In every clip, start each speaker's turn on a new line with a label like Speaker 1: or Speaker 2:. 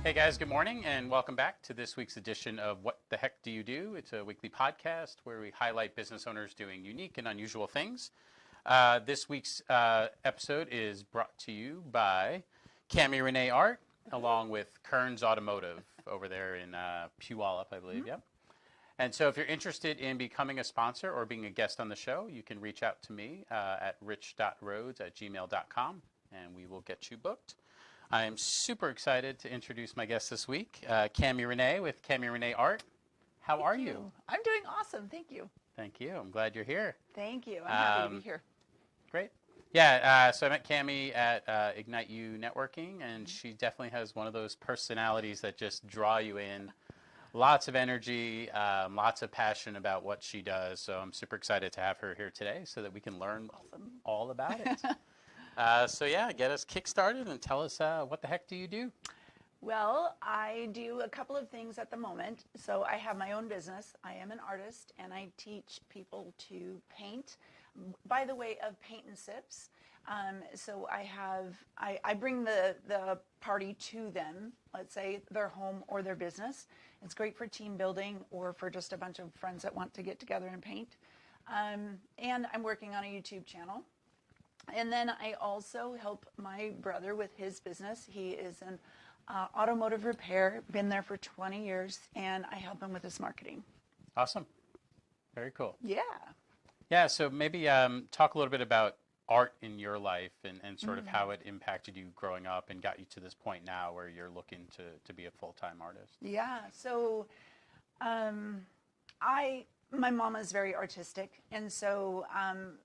Speaker 1: Hey guys, good morning and welcome back to this week's edition of What the Heck Do You Do? It's a weekly podcast where we highlight business owners doing unique and unusual things. This week's episode is brought to you by Cami Renee Art, along with Kern's Automotive over there in Puyallup, I believe. Yep. And so if you're interested in becoming a sponsor or being a guest on the show, you can reach out to me at rich.rhodes@gmail.com and we will get you booked. I am super excited to introduce my guest this week, Cami Renee with Cami Renee Art. How are you?
Speaker 2: I'm doing awesome. Thank you.
Speaker 1: Thank you. I'm glad you're here.
Speaker 2: Thank you. I'm happy to be here.
Speaker 1: Great. Yeah, so I met Cami at Ignite You Networking, and she definitely has one of those personalities that just draw you in. Lots of energy, lots of passion about what she does. So I'm super excited to have her here today so that we can learn all about it. So yeah, get us kick-started and tell us what the heck do you do?
Speaker 2: Well, I do a couple of things at the moment. So I have my own business. I am an artist, and I teach people to paint by the way of paint and sips. So I bring the party to them, let's say their home or their business. It's great for team building or for just a bunch of friends that want to get together and paint. And I'm working on a YouTube channel. And then I also help my brother with his business. He is an automotive repair, been there for 20 years, and I help him with his marketing.
Speaker 1: Awesome. Very cool.
Speaker 2: Yeah.
Speaker 1: Yeah, so maybe talk a little bit about art in your life and sort of how it impacted you growing up and got you to this point now where you're looking to be a full-time artist.
Speaker 2: Yeah, so my mom is very artistic, and so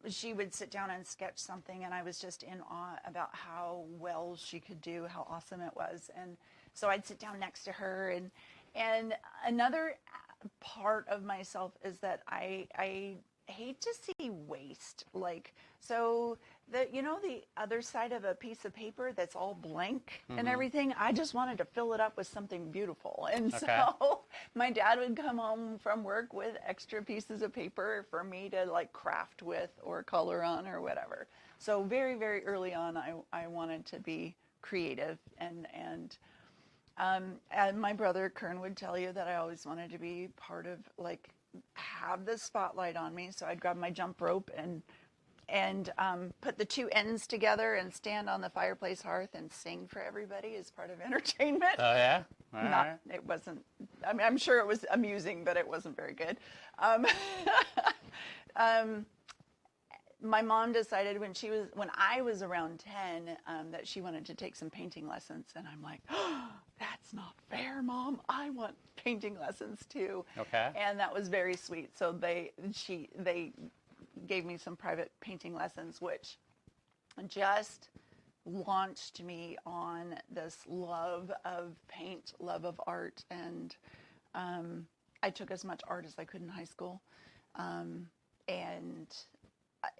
Speaker 2: she would sit down and sketch something, and I was just in awe about how well she could do, how awesome it was. And so I'd sit down next to her, and another part of myself is that I hate to see waste. Like, so the other side of a piece of paper that's all blank and everything, I just wanted to fill it up with something beautiful. And so my dad would come home from work with extra pieces of paper for me to like craft with or color on or whatever. So very, very early on, I wanted to be creative, and my brother Kern would tell you that I always wanted to be part of, like, have the spotlight on me. So I'd grab my jump rope and put the two ends together and stand on the fireplace hearth and sing for everybody as part of entertainment.
Speaker 1: Oh yeah? All right.
Speaker 2: It wasn't, I mean, I'm sure it was amusing, but it wasn't very good. My mom decided when I was around 10 that she wanted to take some painting lessons, and I'm like, oh, that's not fair, Mom. I want painting lessons too.
Speaker 1: Okay.
Speaker 2: And that was very sweet. So they gave me some private painting lessons, which just launched me on this love of paint, love of art, and I took as much art as I could in high school, and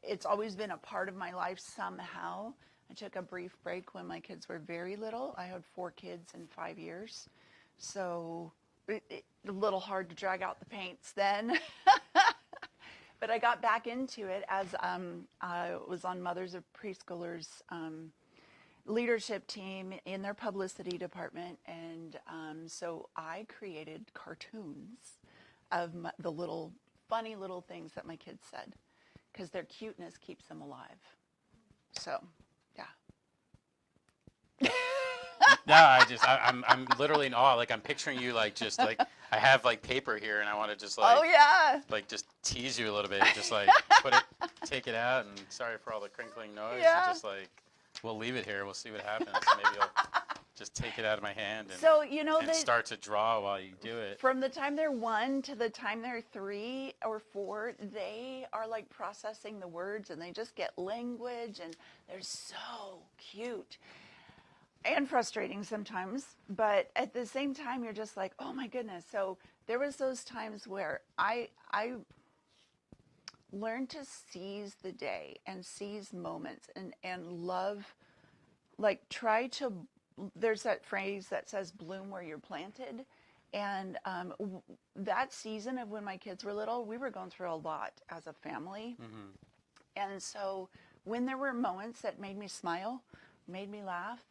Speaker 2: it's always been a part of my life somehow. I took a brief break when my kids were very little. I had 4 kids in 5 years, so a little hard to drag out the paints then. But I got back into it as I was on Mothers of Preschoolers leadership team in their publicity department, and so I created cartoons of the little funny little things that my kids said, because their cuteness keeps them alive. So, yeah.
Speaker 1: No, I'm literally in awe. Like, I'm picturing you like just like I have like paper here, and I want to just like,
Speaker 2: oh yeah,
Speaker 1: like just tease you a little bit, just like take it out, and sorry for all the crinkling noise.
Speaker 2: Yeah.
Speaker 1: And just like, we'll leave it here. We'll see what happens. Maybe I'll just take it out of my hand and,
Speaker 2: so,
Speaker 1: and start to draw while you do it.
Speaker 2: From the time they're 1 to the time they're 3 or 4, they are like processing the words, and they just get language, and they're so cute and frustrating sometimes. But at the same time, you're just like, oh my goodness. So there was those times where I learned to seize the day and seize moments and love, like, there's that phrase that says bloom where you're planted. And that season of when my kids were little, we were going through a lot as a family. And so when there were moments that made me smile, made me laugh,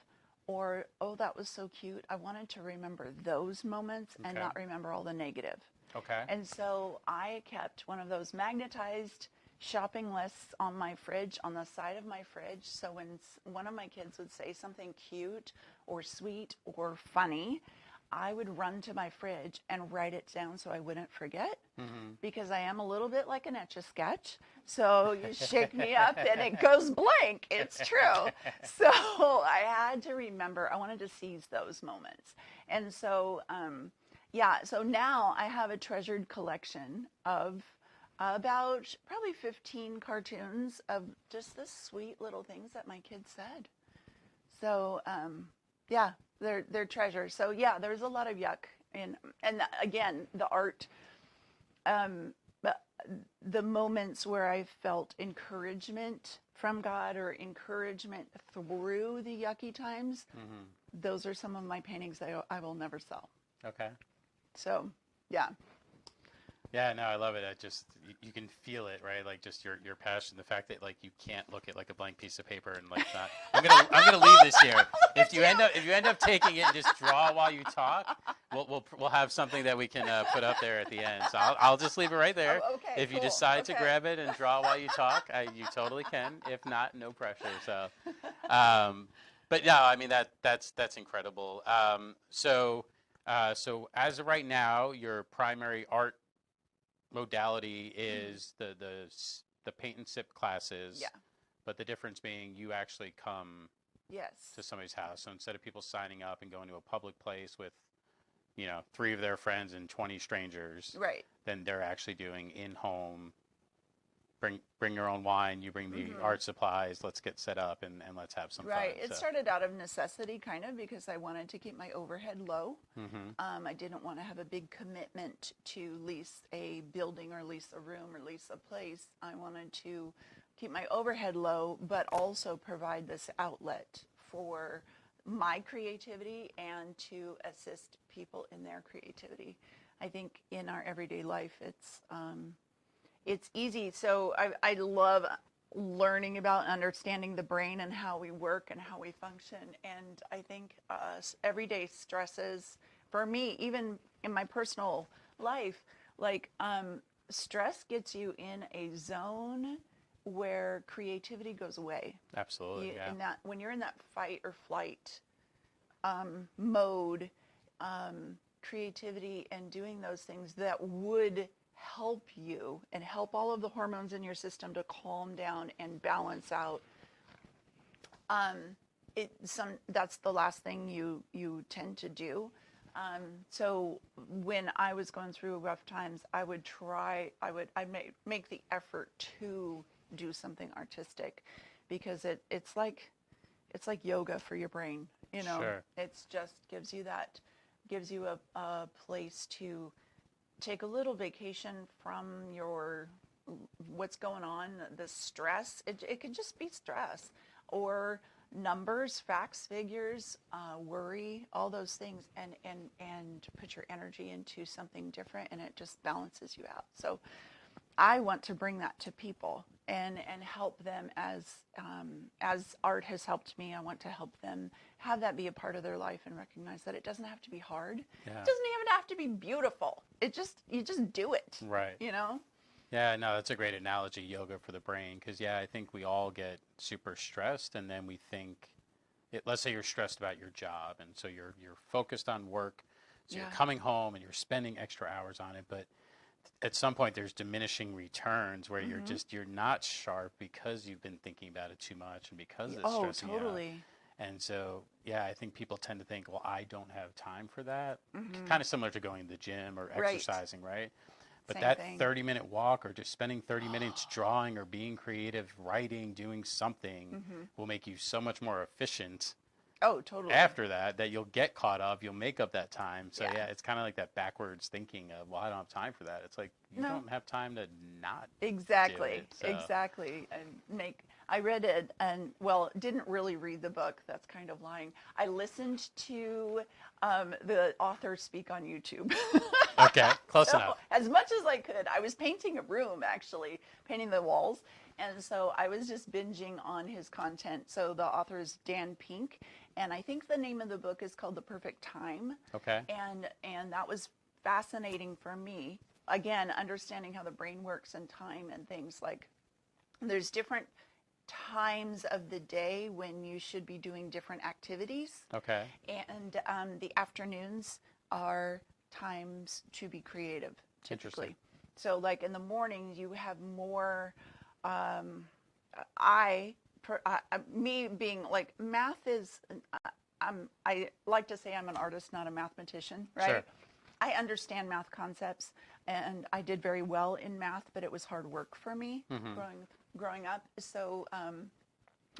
Speaker 2: or, oh, that was so cute. I wanted to remember those moments and
Speaker 1: Okay.
Speaker 2: not remember all the negative.
Speaker 1: Okay.
Speaker 2: And so I kept one of those magnetized shopping lists on my fridge, on the side of my fridge. So when one of my kids would say something cute or sweet or funny, I would run to my fridge and write it down so I wouldn't forget, because I am a little bit like an Etch-a-Sketch. So you shake me up and it goes blank. It's true. So I had to remember, I wanted to seize those moments. And so, so now I have a treasured collection of about probably 15 cartoons of just the sweet little things that my kids said. So, they're treasures. So yeah, there's a lot of yuck. And again, the art, but the moments where I felt encouragement from God or encouragement through the yucky times, those are some of my paintings that I will never sell.
Speaker 1: Okay.
Speaker 2: So, yeah.
Speaker 1: Yeah, no, I love it. You can feel it, right? Like just your passion, the fact that like you can't look at like a blank piece of paper and like not. I'm gonna leave this here. If you end up taking it and just draw while you talk, we'll have something that we can put up there at the end. So I'll just leave it right there.
Speaker 2: Oh, okay,
Speaker 1: if you
Speaker 2: cool.
Speaker 1: decide to
Speaker 2: Okay.
Speaker 1: grab it and draw while you talk, you totally can. If not, no pressure. So, but yeah, I mean that's incredible. So as of right now, your primary art modality is the paint and sip classes.
Speaker 2: Yeah.
Speaker 1: But the difference being you actually come
Speaker 2: Yes.
Speaker 1: to somebody's house. So instead of people signing up and going to a public place with, 3 of their friends and 20 strangers,
Speaker 2: Right.
Speaker 1: then they're actually doing in-home, bring your own wine, you bring the art supplies, let's get set up and let's have some
Speaker 2: Right.
Speaker 1: fun.
Speaker 2: It started out of necessity, kind of, because I wanted to keep my overhead low. I didn't want to have a big commitment to lease a building or lease a room or lease a place. I wanted to keep my overhead low, but also provide this outlet for my creativity and to assist people in their creativity. I think in our everyday life, it's easy. So I love learning about and understanding the brain and how we work and how we function. And I think everyday stresses, for me, even in my personal life, like stress gets you in a zone where creativity goes away.
Speaker 1: Absolutely, yeah.
Speaker 2: When you're in that fight or flight mode, creativity and doing those things that would help you and help all of the hormones in your system to calm down and balance out. That's the last thing you tend to do. So when I was going through rough times, I'd make the effort to do something artistic, because it's like yoga for your brain.
Speaker 1: Sure.
Speaker 2: It's just gives you a place to take a little vacation from what's going on, the stress. It could just be stress or numbers, facts, figures, worry, all those things, and put your energy into something different, and it just balances you out. So I want to bring that to people and help them as art has helped me. I want to help them have that be a part of their life and recognize that it doesn't have to be hard.
Speaker 1: Yeah.
Speaker 2: It doesn't even have to be beautiful. You just do it.
Speaker 1: Right. Yeah, no, that's a great analogy, yoga for the brain, because I think we all get super stressed, and then we think, let's say you're stressed about your job, and so you're focused on work, so you're coming home and you're spending extra hours on it, but at some point there's diminishing returns where you're not sharp because you've been thinking about it too much and because it's stressing
Speaker 2: totally.
Speaker 1: you out. And so, I think people tend to think, well, I don't have time for that. Kind of similar to going to the gym or exercising, right? But that 30-minute walk or just spending 30 minutes drawing or being creative, writing, doing something will make you so much more efficient.
Speaker 2: Oh, totally.
Speaker 1: After that you'll get caught up, you'll make up that time. So it's kind of like that backwards thinking of, well, I don't have time for that. It's like you don't have time to not
Speaker 2: exactly
Speaker 1: do it, so.
Speaker 2: Exactly. I read it and didn't really read the book. That's kind of lying. I listened to the author speak on YouTube.
Speaker 1: Okay, close enough.
Speaker 2: As much as I could. I was painting a room, actually, painting the walls. And so I was just binging on his content. So the author is Dan Pink, And I think the name of the book is called The Perfect Time.
Speaker 1: Okay.
Speaker 2: And that was fascinating for me. Again, understanding how the brain works and time and things like there's different times of the day when you should be doing different activities.
Speaker 1: Okay.
Speaker 2: And the afternoons are times to be creative, typically. So like in the mornings, you have more, me being like, math is, I like to say I'm an artist, not a mathematician, right?
Speaker 1: Sure.
Speaker 2: I understand math concepts, and I did very well in math, but it was hard work for me growing up. So,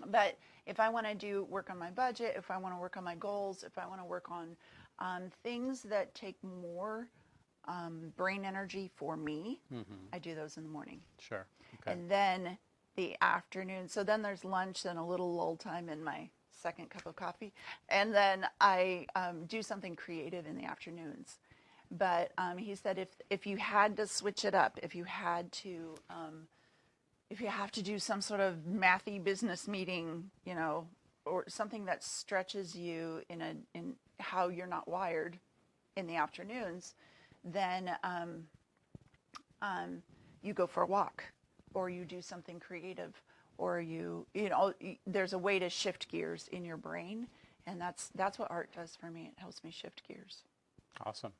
Speaker 2: but if I want to work on my budget, if I want to work on my goals, if I want to work on things that take more brain energy for me, I do those in the morning.
Speaker 1: Sure. Okay.
Speaker 2: And then the afternoon. So then there's lunch and a little lull time in my second cup of coffee. And then I do something creative in the afternoons. But he said if you had to switch it up, if you have to do some sort of mathy business meeting, you know, or something that stretches you in how you're not wired in the afternoons, then you go for a walk, or you do something creative, or you know, there's a way to shift gears in your brain, and that's what art does for me. It helps me shift gears.
Speaker 1: Awesome.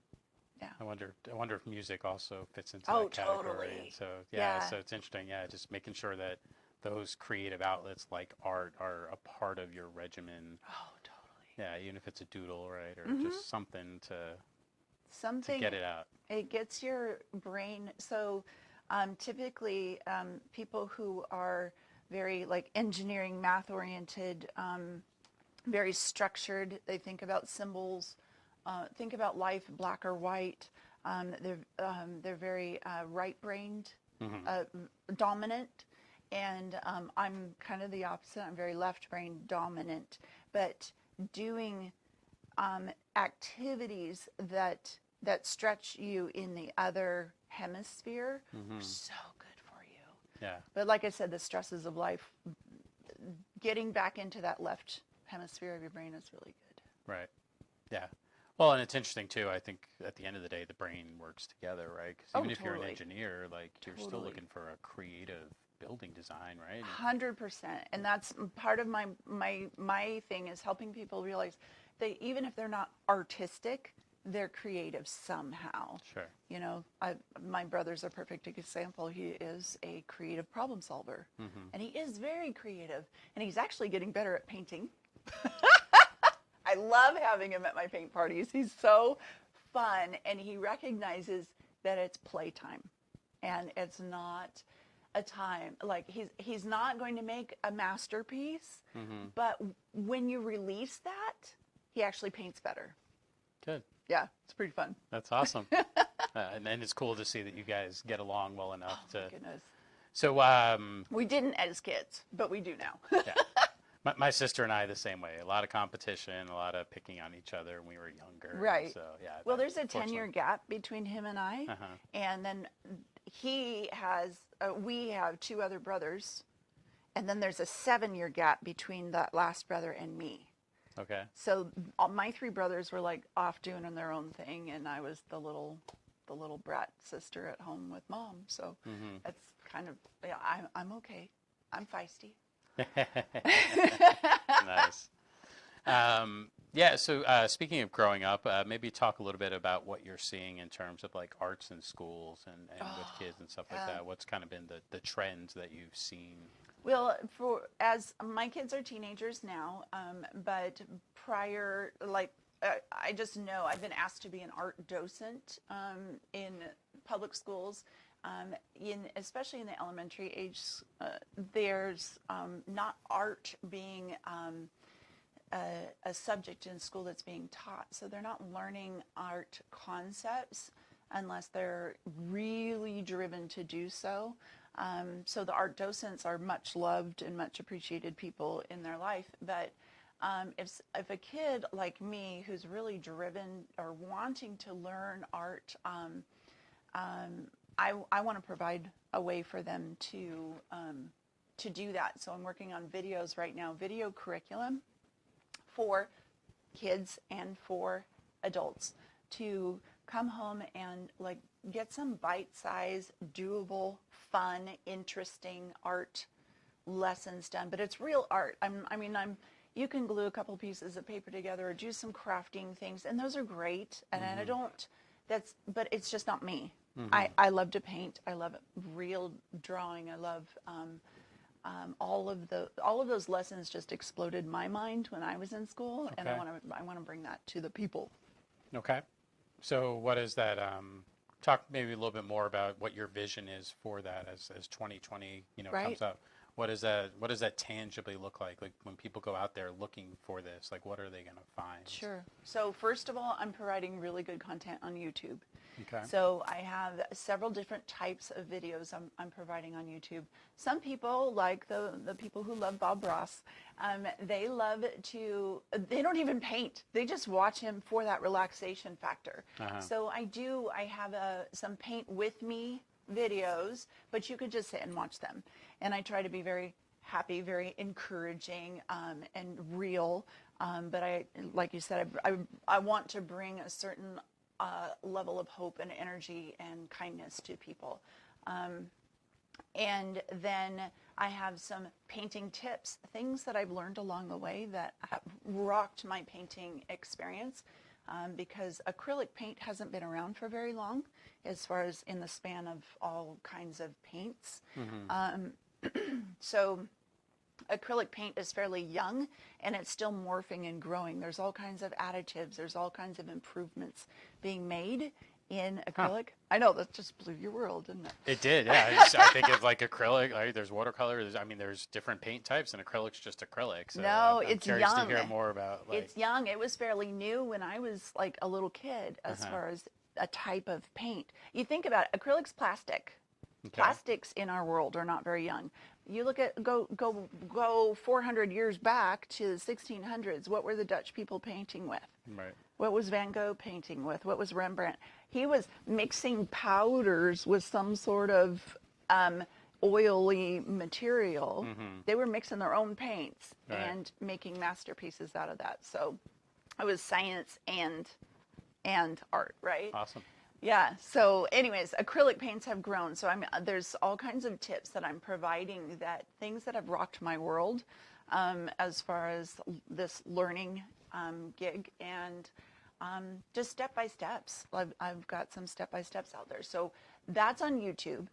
Speaker 2: Yeah.
Speaker 1: I wonder if music also fits into
Speaker 2: Oh,
Speaker 1: that category.
Speaker 2: totally.
Speaker 1: So
Speaker 2: Yeah.
Speaker 1: so it's interesting. Yeah, just making sure that those creative outlets like art are a part of your regimen.
Speaker 2: Oh, totally.
Speaker 1: Yeah, even if it's a doodle, right, or just something to get it out.
Speaker 2: It gets your brain. So typically people who are very like engineering, math oriented, very structured, they think about symbols, think about life black or white. They're very right-brained, dominant, and I'm kind of the opposite. I'm very left-brained dominant, but doing activities that stretch you in the other hemisphere are so good for you.
Speaker 1: Yeah.
Speaker 2: But like I said, the stresses of life, getting back into that left hemisphere of your brain is really good.
Speaker 1: Right. Yeah. Well, and it's interesting too. I think at the end of the day, the brain works together, right? 'Cause even if you're an engineer, like you're still looking for a creative building design, right?
Speaker 2: 100%. And that's part of my thing is helping people realize that even if they're not artistic, they're creative somehow.
Speaker 1: Sure.
Speaker 2: You know, my brother's a perfect example. He is a creative problem solver, and he is very creative, and he's actually getting better at painting. I love having him at my paint parties. He's so fun, and he recognizes that it's playtime, and it's not a time like he's not going to make a masterpiece, but when you release that, he actually paints better.
Speaker 1: Good.
Speaker 2: Yeah, it's pretty fun.
Speaker 1: That's awesome. And it's cool to see that you guys get along well enough
Speaker 2: Oh, my goodness.
Speaker 1: So,
Speaker 2: we didn't as kids, but we do now.
Speaker 1: yeah. My sister and I the same way. A lot of competition, a lot of picking on each other when we were younger.
Speaker 2: Right.
Speaker 1: So, yeah.
Speaker 2: Well, there's a 10-year gap between him and I. And then he has, we have two other brothers. And then there's a 7-year gap between that last brother and me.
Speaker 1: Okay.
Speaker 2: So my three brothers were like off doing their own thing, and I was the little brat sister at home with mom. So that's kind of, yeah, I'm okay. I'm feisty.
Speaker 1: Nice. Yeah. So speaking of growing up, maybe talk a little bit about what you're seeing in terms of like arts in schools and with kids and stuff like that. What's kind of been the trends that you've seen?
Speaker 2: Well, as my kids are teenagers now, but prior, like I just know I've been asked to be an art docent in public schools, especially in the elementary age. There's not art being a subject in school that's being taught, so they're not learning art concepts unless they're really driven to do so. So the art docents are much loved and much appreciated people in their life. But if a kid like me who's really driven or wanting to learn art, I want to provide a way for them to do that. So I'm working on videos right now, video curriculum for kids and for adults to come home and like get some bite-sized, doable, fun, interesting art lessons done. But it's real art. You can glue a couple pieces of paper together or do some crafting things, and those are great. And I don't, but it's just not me. I love to paint. I love real drawing. I love all of those lessons just exploded my mind when I was in school, and I want to bring that to the people.
Speaker 1: Okay. So what is that? Talk maybe a little bit more about what your vision is for that as 2020 comes up. What does that tangibly look like? Like when people go out there looking for this, like what are they going to find?
Speaker 2: Sure. So first of all, I'm providing really good content on YouTube.
Speaker 1: Okay.
Speaker 2: So I have several different types of videos I'm providing on YouTube. Some people, like the people who love Bob Ross, they don't even paint. They just watch him for that relaxation factor. So I have some paint with me videos, but you could just sit and watch them. And I try to be very happy, very encouraging, and real. But like you said, I want to bring a certain level of hope and energy and kindness to people. And then I have some painting tips, things that I've learned along the way that have rocked my painting experience, because acrylic paint hasn't been around for very long as far as in the span of all kinds of paints. So acrylic paint is fairly young, and it's still morphing and growing. There's all kinds of additives. There's all kinds of improvements being made in acrylic. I know, that just blew your world, didn't it?
Speaker 1: It did, yeah. I think of like acrylic, right? There's watercolor. There's different paint types, and acrylic's just acrylic. So
Speaker 2: no,
Speaker 1: I'm
Speaker 2: it's
Speaker 1: curious
Speaker 2: young.
Speaker 1: to hear more about.
Speaker 2: It's young. It was fairly new when I was like a little kid as far as a type of paint. You think about it, acrylic's plastic. Okay. Plastics in our world are not very young. You look at go 400 years back to the 1600s. What were the Dutch people painting with?
Speaker 1: Right.
Speaker 2: What was Van Gogh painting with? What was Rembrandt? He was mixing powders with some sort of oily material. They were mixing their own paints and making masterpieces out of that. So it was science and art, right?
Speaker 1: Awesome.
Speaker 2: Yeah. So anyways, acrylic paints have grown. So there's all kinds of tips that I'm providing, that things that have rocked my world as far as this learning gig, and just step-by-steps. I've got some step-by-steps out there. So that's on YouTube,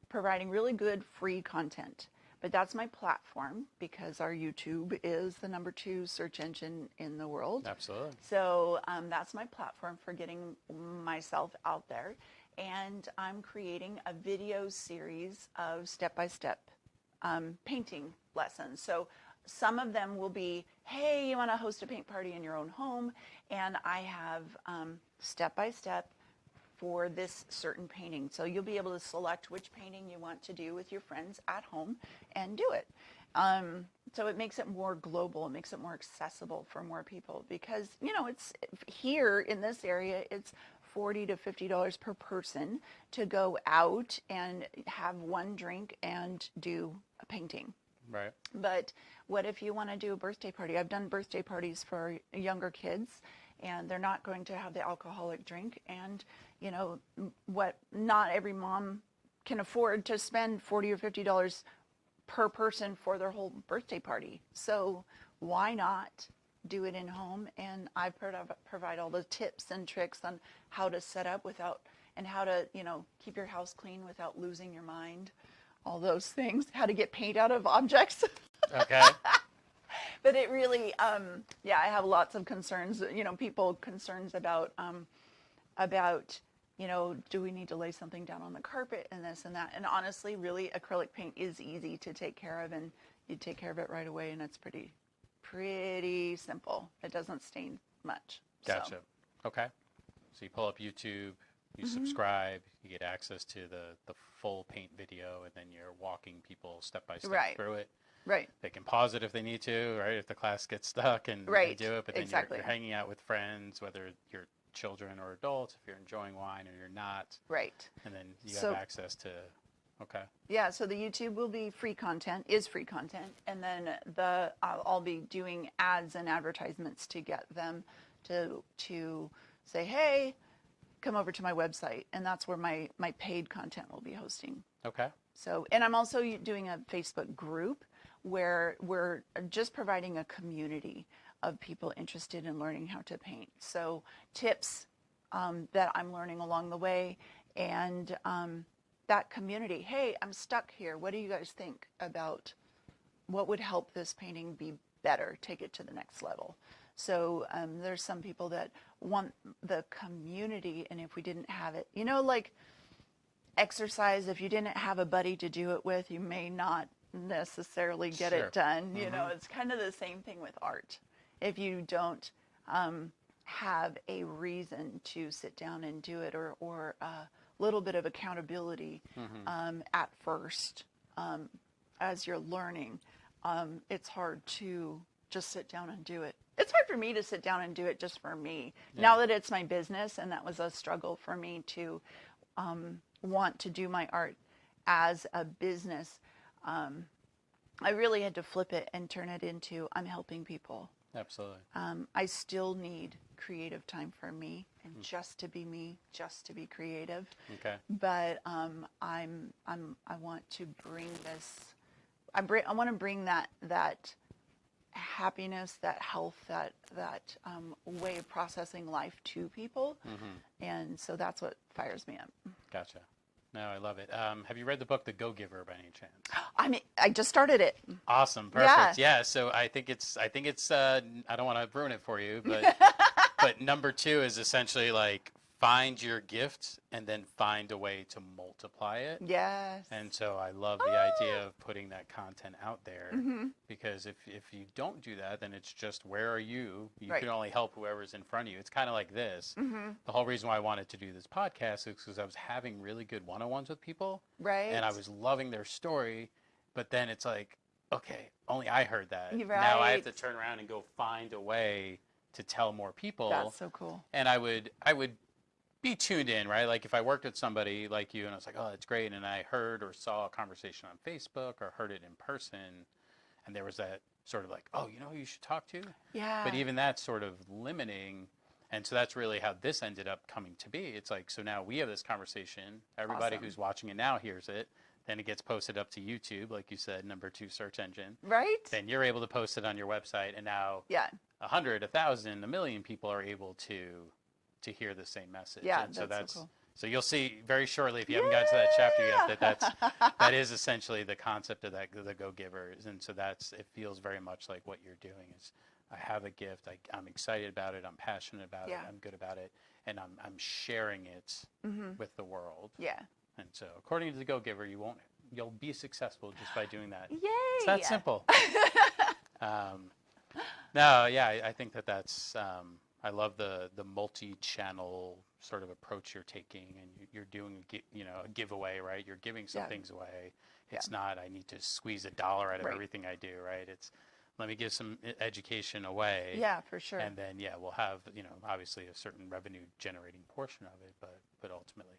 Speaker 2: providing really good free content. But that's my platform, because our YouTube is the #2 search engine in the world.
Speaker 1: Absolutely.
Speaker 2: So that's my platform for getting myself out there. And I'm creating a video series of step-by-step painting lessons. So some of them will be, hey, you want to host a paint party in your own home? And I have step-by-step for this certain painting. So you'll be able to select which painting you want to do with your friends at home and do it. So it makes it more global. It makes it more accessible for more people, because, it's here in this area, it's $40 to $50 per person to go out and have one drink and do a painting.
Speaker 1: Right.
Speaker 2: But what if you want to do a birthday party? I've done birthday parties for younger kids, and they're not going to have the alcoholic drink. And, not every mom can afford to spend $40 or $50 per person for their whole birthday party. So why not do it in home? And I provide all the tips and tricks on how to set up and how to, keep your house clean without losing your mind. All those things, how to get paint out of objects.
Speaker 1: Okay.
Speaker 2: But it really, I have lots of concerns, concerns about, do we need to lay something down on the carpet and this and that? And honestly, really, acrylic paint is easy to take care of, and you take care of it right away, and it's pretty simple. It doesn't stain much.
Speaker 1: Gotcha.
Speaker 2: So.
Speaker 1: Okay. So you pull up YouTube, you subscribe, you get access to the full paint video, and then you're walking people step by step through it.
Speaker 2: Right.
Speaker 1: They can pause it if they need to, right? If the class gets stuck and they do it, but then you're hanging out with friends, whether you're children or adults, if you're enjoying wine or you're not.
Speaker 2: Right.
Speaker 1: And then you have access to Okay.
Speaker 2: Yeah, so the YouTube will be free content, and then I'll be doing ads and advertisements to get them to say, hey, come over to my website, and that's where my paid content will be hosting.
Speaker 1: Okay.
Speaker 2: So, and I'm also doing a Facebook group where we're just providing a community of people interested in learning how to paint. So tips that I'm learning along the way, and that community. Hey, I'm stuck here. What do you guys think about what would help this painting be better, take it to the next level? So there's some people that want the community, and if we didn't have it, like exercise, if you didn't have a buddy to do it with, you may not necessarily get
Speaker 1: Sure.
Speaker 2: it done.
Speaker 1: Mm-hmm.
Speaker 2: It's kind of the same thing with art. If you don't have a reason to sit down and do it, or a little bit of accountability at first as you're learning, it's hard to just sit down and do it. It's hard for me to sit down and do it just for me. Yeah. Now that it's my business, and that was a struggle for me to want to do my art as a business, I really had to flip it and turn it into I'm helping people.
Speaker 1: Absolutely.
Speaker 2: I still need creative time for me, and just to be me, just to be creative.
Speaker 1: Okay.
Speaker 2: But I want to bring this. I want to bring that happiness, that health, that way of processing life to people, and so that's what fires me up.
Speaker 1: Gotcha. No, I love it. Have you read the book The Go-Giver by any chance?
Speaker 2: I just started it.
Speaker 1: Awesome. Perfect. Yeah. So I think it's I don't want to ruin it for you, but but number 2 is essentially like find your gift and then find a way to multiply it.
Speaker 2: Yes.
Speaker 1: And so I love the idea of putting that content out there, because if you don't do that, then it's just, where are you? You
Speaker 2: Right.
Speaker 1: can only help whoever's in front of you. It's kind of like this. The whole reason why I wanted to do this podcast is because I was having really good one-on-ones with people.
Speaker 2: Right.
Speaker 1: And I was loving their story, but then it's like, okay, only I heard that.
Speaker 2: Right.
Speaker 1: Now I have to turn around and go find a way to tell more people.
Speaker 2: That's so cool.
Speaker 1: And I would be tuned in, right? Like if I worked with somebody like you and I was like, oh, that's great, and I heard or saw a conversation on Facebook or heard it in person, and there was that sort of like, oh, you know who you should talk to?
Speaker 2: Yeah.
Speaker 1: But even that's sort of limiting. And so that's really how this ended up coming to be. It's like, so now we have this conversation. Everybody
Speaker 2: Awesome.
Speaker 1: who's watching it now hears it. Then it gets posted up to YouTube, like you said, number 2 search engine.
Speaker 2: Right.
Speaker 1: Then you're able to post it on your website, and now 100, 1,000, 1,000,000 people are able to hear the same message.
Speaker 2: Yeah,
Speaker 1: and so
Speaker 2: that's so cool.
Speaker 1: So you'll see very shortly, if you haven't got to that chapter yet, that is essentially the concept of the Go-Givers. And so it feels very much like what you're doing is, I have a gift, I'm excited about it, I'm passionate about it, I'm good about it, and I'm sharing it with the world.
Speaker 2: Yeah.
Speaker 1: And so according to the Go-Giver, you'll be successful just by doing that.
Speaker 2: Yay!
Speaker 1: It's that simple. No, yeah, I think that's I love the multi-channel sort of approach you're taking, and you're doing a giveaway, right? You're giving some things away. It's not, I need to squeeze $1 out of everything I do, right? It's, let me give some education away.
Speaker 2: Yeah, for sure.
Speaker 1: And then we'll have obviously a certain revenue generating portion of it, but ultimately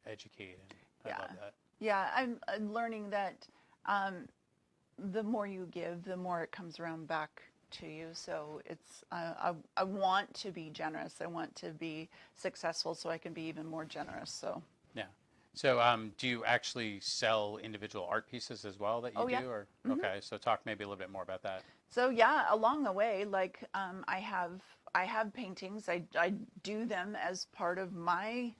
Speaker 1: educate, and I love that. Yeah,
Speaker 2: I'm learning that the more you give, the more it comes around back to you. So it's I want to be generous. I want to be successful so I can be even more generous. So
Speaker 1: so do you actually sell individual art pieces as well that you do? Or okay, so talk maybe a little bit more about that.
Speaker 2: So along the way, like I have paintings. I do them as part of my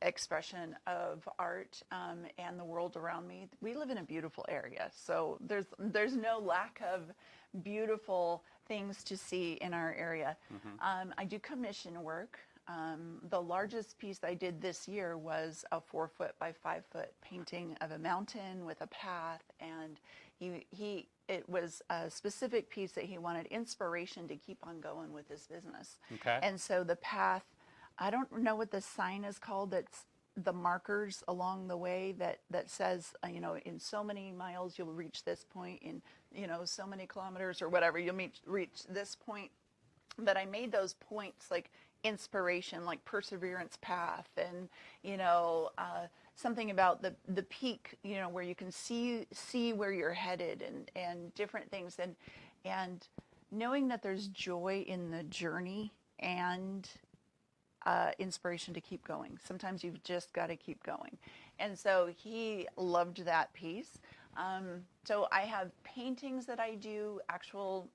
Speaker 2: expression of art and the world around me. We live in a beautiful area, so there's no lack of beautiful things to see in our area. I do commission work. The largest piece I did this year was a 4-foot by 5-foot painting of a mountain with a path, and it was a specific piece that he wanted inspiration to keep on going with his business.
Speaker 1: Okay.
Speaker 2: And so the path, I don't know what the sign is called, that's the markers along the way that says, in so many miles you'll reach this point, in so many kilometers or whatever you'll reach this point. But I made those points like inspiration, like Perseverance Path, and something about the peak, where you can see where you're headed, and different things, and knowing that there's joy in the journey, and inspiration to keep going. Sometimes you've just got to keep going. And so he loved that piece. So I have paintings that I do, actual,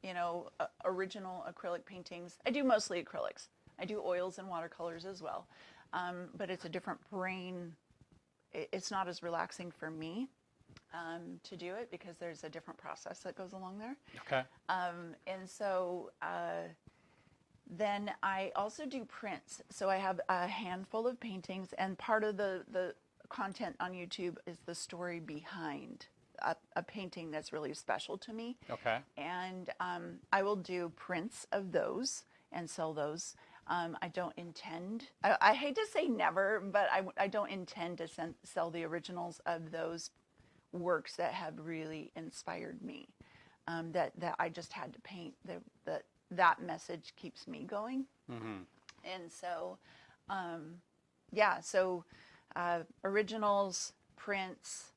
Speaker 2: original acrylic paintings. I do mostly acrylics. I do oils and watercolors as well. But it's a different brain. It's not as relaxing for me to do it, because there's a different process that goes along there.
Speaker 1: Okay.
Speaker 2: And so then I also do prints. So I have a handful of paintings, and part of the content on YouTube is the story behind a painting that's really special to me.
Speaker 1: Okay.
Speaker 2: And I will do prints of those and sell those. I don't intend, I hate to say never, but I don't intend to sell the originals of those works that have really inspired me, that I just had to paint. That message keeps me going.
Speaker 1: Mm-hmm.
Speaker 2: And so, so originals, prints,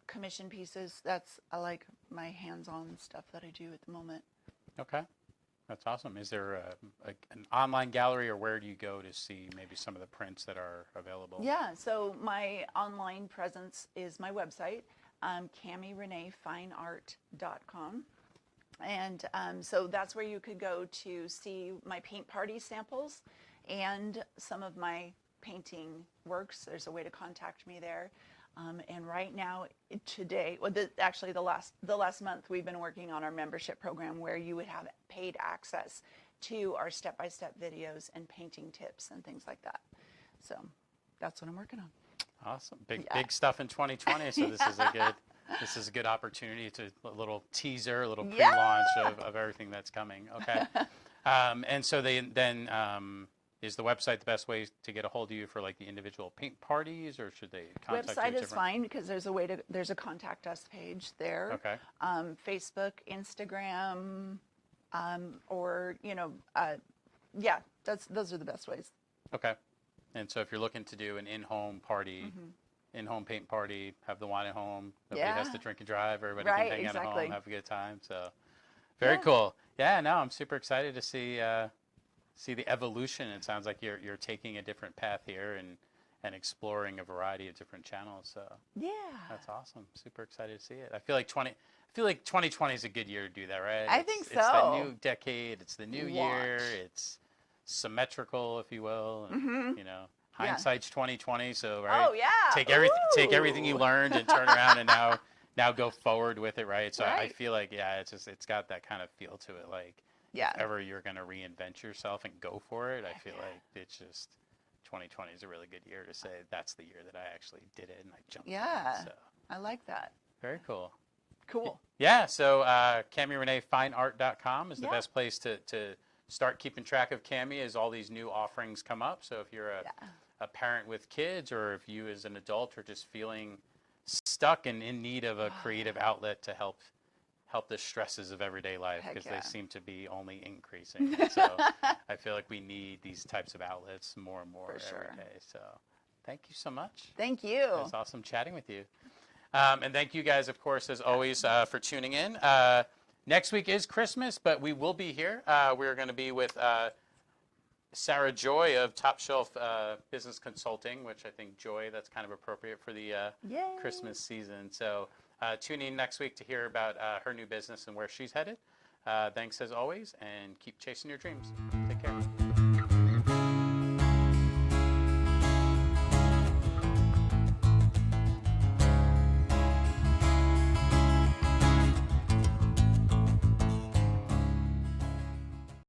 Speaker 2: commission pieces, I like my hands-on stuff that I do at the moment.
Speaker 1: Okay. That's awesome. Is there an online gallery, or where do you go to see maybe some of the prints that are available?
Speaker 2: Yeah, so my online presence is my website, CamiReneeFineArt.com. And so that's where you could go to see my paint party samples and some of my painting works. There's a way to contact me there. And right now, today, actually the last month, we've been working on our membership program, where you would have paid access to our step-by-step videos and painting tips and things like that. So that's what I'm working on.
Speaker 1: Awesome. Big stuff in 2020. So this is a good opportunity to a little teaser, a little pre-launch of everything that's coming. Okay. And so is the website the best way to get a hold of you for like the individual paint parties, or should they contact you?
Speaker 2: Website is fine, because there's a contact us page there.
Speaker 1: Okay.
Speaker 2: Facebook, Instagram, or those are the best ways.
Speaker 1: Okay. And so if you're looking to do an in-home party, in-home paint party, have the wine at home, nobody has to drink and drive, everybody can hang out at home, have a good time. So very cool. Yeah, no, I'm super excited to see the evolution. It sounds like you're taking a different path here and exploring a variety of different channels. So that's awesome. Super excited to see it. I feel like 2020 is a good year to do that, right?
Speaker 2: I think so.
Speaker 1: It's the new decade. It's the new year. It's symmetrical, if you will. And, hindsight's 2020. So right.
Speaker 2: Oh yeah.
Speaker 1: Take everything you learned and turn around and now go forward with it, right? So I feel like it's got that kind of feel to it, like. If ever you're going to reinvent yourself and go for it, I feel like it's just 2020 is a really good year to say that's the year that I actually did it and I jumped in. So
Speaker 2: I like that.
Speaker 1: Very cool.
Speaker 2: Cool.
Speaker 1: Yeah, so CamiReneeFineArt.com is the best place to start keeping track of Cami as all these new offerings come up. So if you're a parent with kids, or if you as an adult are just feeling stuck and in need of a creative outlet to help the stresses of everyday life, because they seem to be only increasing. So I feel like we need these types of outlets more and more every day. So thank you so much.
Speaker 2: Thank you.
Speaker 1: It was awesome chatting with you. And thank you guys, of course, as always, for tuning in. Next week is Christmas, but we will be here. We're going to be with Sarah Joy of Top Shelf Business Consulting, which I think, Joy, that's kind of appropriate for the Christmas season. So tune in next week to hear about her new business and where she's headed. Thanks as always, and keep chasing your dreams. Take care.